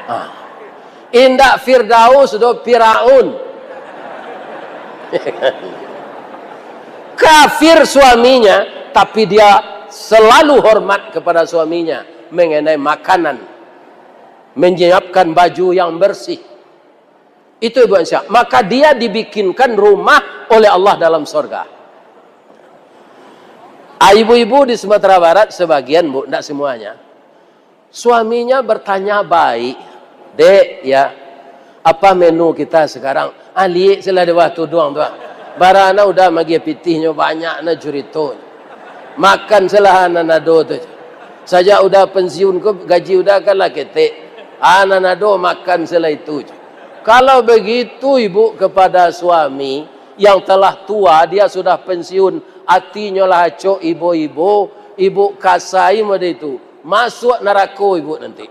Ah. Indak Firdaus do Firaun. Kafir suaminya, tapi dia selalu hormat kepada suaminya mengenai makanan, menyiapkan baju yang bersih. Itu Ibu Aisyah. Maka dia dibikinkan rumah oleh Allah dalam surga. Ibu-ibu di Sumatera Barat sebagian, Bu, tidak semuanya. Suaminya bertanya baik, "Dek, ya, apa menu kita sekarang?" Ali sila de waktu doang tuh. Barana udah magi pitihnya banyak na jurito. Makan selah nado tuh. Saja udah pensiun ko gaji udah kan lah kete. Nado makan selah itu. Kalau begitu Ibu kepada suami yang telah tua, dia sudah pensiun, hatinya lah cok ibu-ibu, ibu kasai mode itu. Masuk neraka Ibu nanti.